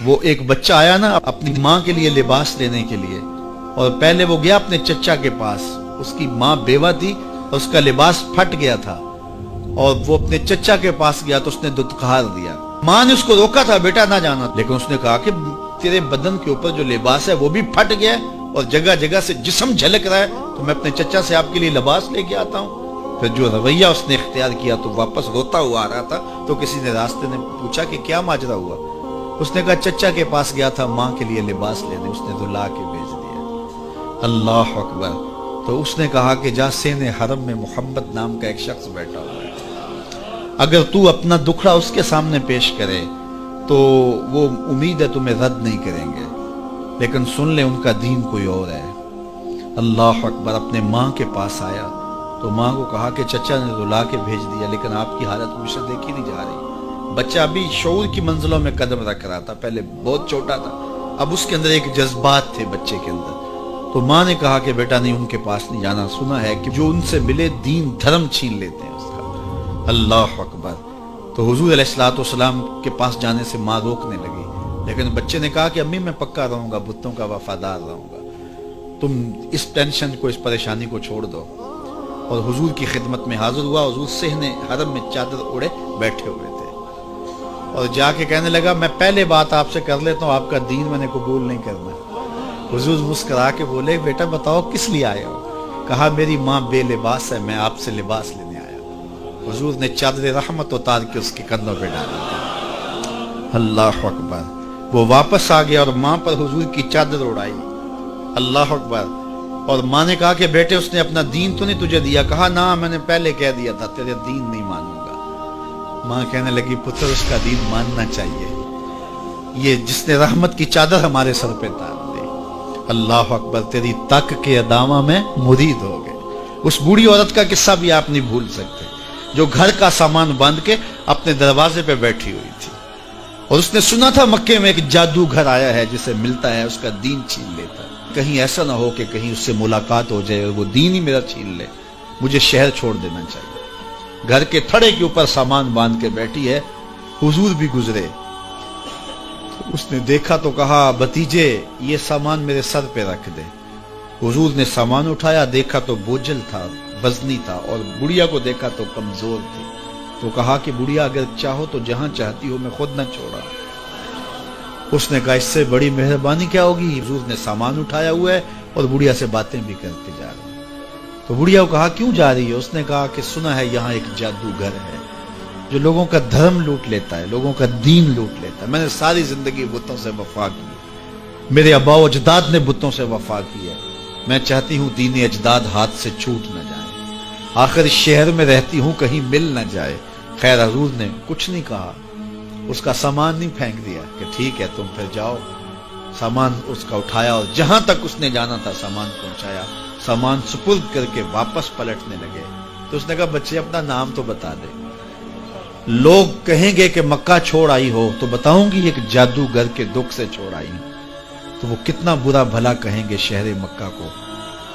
وہ ایک بچہ آیا نا اپنی ماں کے لیے لباس لینے کے لیے، اور پہلے وہ گیا اپنے چچا کے پاس، اس کی ماں بیوہ تھی اور اس کا لباس پھٹ گیا تھا، اور وہ اپنے چچا کے پاس گیا تو اس نے دتکار دیا۔ ماں نے اس کو روکا تھا بیٹا نہ جانا، لیکن اس نے کہا کہ تیرے بدن کے اوپر جو لباس ہے وہ بھی پھٹ گیا ہے اور جگہ جگہ سے جسم جھلک رہا ہے، تو میں اپنے چچا سے آپ کے لیے لباس لے کے آتا ہوں۔ پھر جو رویہ اس نے اختیار کیا تو واپس روتا ہوا آ رہا تھا، تو کسی نے راستے نے پوچھا کہ کیا ماجرا ہوا؟ اس نے کہا چچا کے پاس گیا تھا ماں کے لیے لباس لینے، اس نے تو لا کے بھیج دیا۔ اللہ اکبر۔ تو اس نے کہا کہ جا سین حرم میں محمد نام کا ایک شخص بیٹھا ہوا ہے، اگر تو اپنا دکھڑا اس کے سامنے پیش کرے تو وہ امید ہے تمہیں رد نہیں کریں گے، لیکن سن لے ان کا دین کوئی اور ہے۔ اللہ اکبر۔ اپنے ماں کے پاس آیا تو ماں کو کہا کہ چچا نے تو لا کے بھیج دیا، لیکن آپ کی حالت مجھ سے دیکھی نہیں جا رہی۔ بچہ ابھی شعور کی منزلوں میں قدم رکھ رہا تھا، پہلے بہت چھوٹا تھا، اب اس کے اندر ایک جذبات تھے بچے کے اندر۔ تو ماں نے کہا کہ بیٹا نہیں، ان کے پاس نہیں جانا، سنا ہے کہ جو ان سے ملے دین دھرم چھین لیتے ہیں اس کا۔ اللہ اکبر۔ تو حضور علیہ الصلوۃ والسلام کے پاس جانے سے ماں روکنے لگی، لیکن بچے نے کہا کہ امی میں پکا رہوں گا، بتوں کا وفادار رہوں گا، تم اس ٹینشن کو، اس پریشانی کو چھوڑ دو۔ اور حضور کی خدمت میں حاضر ہوا۔ حضور صحن حرم میں چادر اوڑے بیٹھے ہوئے تھے، اور جا کے کہنے لگا میں پہلے بات آپ سے کر لیتا ہوں، آپ کا دین میں نے قبول نہیں کرنا۔ حضور مسکرا کے بولے بیٹا بتاؤ کس لیے آئے ہو؟ کہا میری ماں بے لباس ہے، میں آپ سے لباس لینے آیا ہوں۔ حضور نے چادر رحمت اتار کے اس کے کندھوں پہ ڈالا۔ اللہ اکبر۔ وہ واپس آ گیا اور ماں پر حضور کی چادر اڑائی۔ اللہ اکبر۔ اور ماں نے کہا کہ بیٹے اس نے اپنا دین تو نہیں تجھے دیا؟ کہا نہ، میں نے پہلے کہہ دیا تھا تیرے دین نہیں مانوں گا۔ ماں کہنے لگی پتر اس کا دین ماننا چاہیے، یہ جس نے رحمت کی چادر ہمارے سر پہ تار دی۔ اللہ اکبر۔ تیری تک کے ادامہ میں مرید ہو گئے۔ اس بوڑھی عورت کا قصہ بھی آپ نہیں بھول سکتے، جو گھر کا سامان باندھ کے اپنے دروازے پہ بیٹھی ہوئی تھی، اور اس نے سنا تھا مکے میں ایک جادوگر آیا ہے جسے ملتا ہے اس کا دین چھین لیتا ہے، کہیں ایسا نہ ہو کہ کہیں اس سے ملاقات ہو جائے اور وہ دین ہی میرا چھین لے، مجھے شہر چھوڑ دینا چاہیے۔ گھر کے تھڑے کے اوپر سامان باندھ کے بیٹھی ہے۔ حضور بھی گزرے، اس نے دیکھا تو کہا بھتیجے یہ سامان میرے سر پہ رکھ دے۔ حضور نے سامان اٹھایا، دیکھا تو بوجھل تھا، وزنی تھا، اور بڑھیا کو دیکھا تو کمزور تھی، تو کہا کہ بڑھیا اگر چاہو تو جہاں چاہتی ہو میں خود نہ چھوڑا۔ اس نے کہا اس سے بڑی مہربانی کیا ہوگی؟ حضور نے سامان اٹھایا ہوا ہے اور بڑھیا سے باتیں بھی کرتے جا رہے ہیں۔ تو بڑھیا کو کہا کیوں جا رہی ہے؟ اس نے کہا کہ سنا ہے یہاں ایک جادوگر ہے جو لوگوں کا دھرم لوٹ لیتا ہے، لوگوں کا دین لوٹ لیتا ہے۔ میں نے ساری زندگی بتوں سے وفا کی، میرے آباء و اجداد نے بتوں سے وفا کی ہے، میں چاہتی ہوں دین اجداد ہاتھ سے چھوٹ نہ جائے، آخر اس شہر میں رہتی ہوں کہیں مل نہ جائے۔ خیر حضور نے کچھ نہیں کہا، اس کا سامان نہیں پھینک دیا کہ ٹھیک ہے تم پھر جاؤ۔ سامان اس کا اٹھایا اور جہاں تک اس نے جانا تھا سامان پہنچایا، سامان سپرد کر کے واپس پلٹنے لگے۔ تو اس نے کہا بچے اپنا نام تو بتا دے، لوگ کہیں گے کہ مکہ چھوڑ آئی ہو تو بتاؤں گی ایک جادوگر کے دکھ سے چھوڑ آئی ہوں، تو وہ کتنا برا بھلا کہیں گے شہر مکہ کو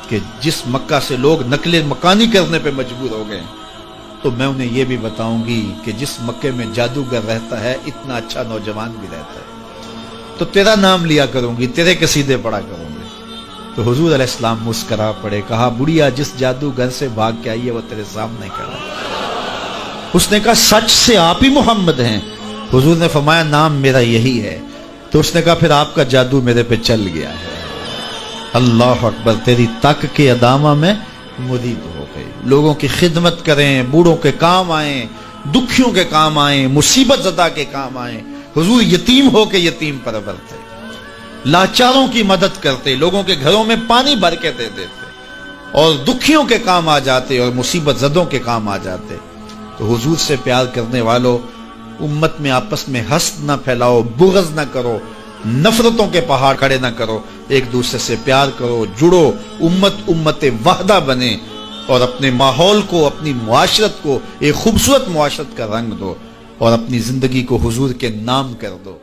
کہ جس مکہ سے لوگ نقل مکانی کرنے پہ مجبور ہو گئے۔ تو میں انہیں یہ بھی بتاؤں گی کہ جس مکے میں جادوگر رہتا ہے اتنا اچھا نوجوان بھی رہتا ہے، تو تیرا نام لیا کروں گی، تیرے قصیدے پڑھا کروں گی۔ تو حضور علیہ السلام مسکرا پڑے، کہا بڑھیا جس جادوگر سے بھاگ کے آئی ہے وہ تیرے سامنے کھڑا ہے۔ اس نے کہا سچ سے آپ ہی محمد ہیں؟ حضور نے فرمایا نام میرا یہی ہے۔ تو اس نے کہا پھر آپ کا جادو میرے پہ چل گیا ہے۔ اللہ اکبر۔ تیری تک کے ادامہ میں مرید ہو گئی، لوگوں کی خدمت کریں، بوڑھوں کے کام آئیں، دکھیوں کے کام آئیں، مصیبت زدہ کے کام آئیں۔ حضور یتیم ہو کے یتیم پرور تھے، لاچاروں کی مدد کرتے، لوگوں کے گھروں میں پانی بھر کے دے دیتے، اور دکھیوں کے کام آ جاتے اور مصیبت زدوں کے کام آ جاتے۔ تو حضور سے پیار کرنے والوں، امت میں آپس میں حسد نہ پھیلاؤ، بغض نہ کرو، نفرتوں کے پہاڑ کھڑے نہ کرو، ایک دوسرے سے پیار کرو، جڑو، امت وحدہ بنے، اور اپنے ماحول کو، اپنی معاشرت کو ایک خوبصورت معاشرت کا رنگ دو، اور اپنی زندگی کو حضور کے نام کر دو۔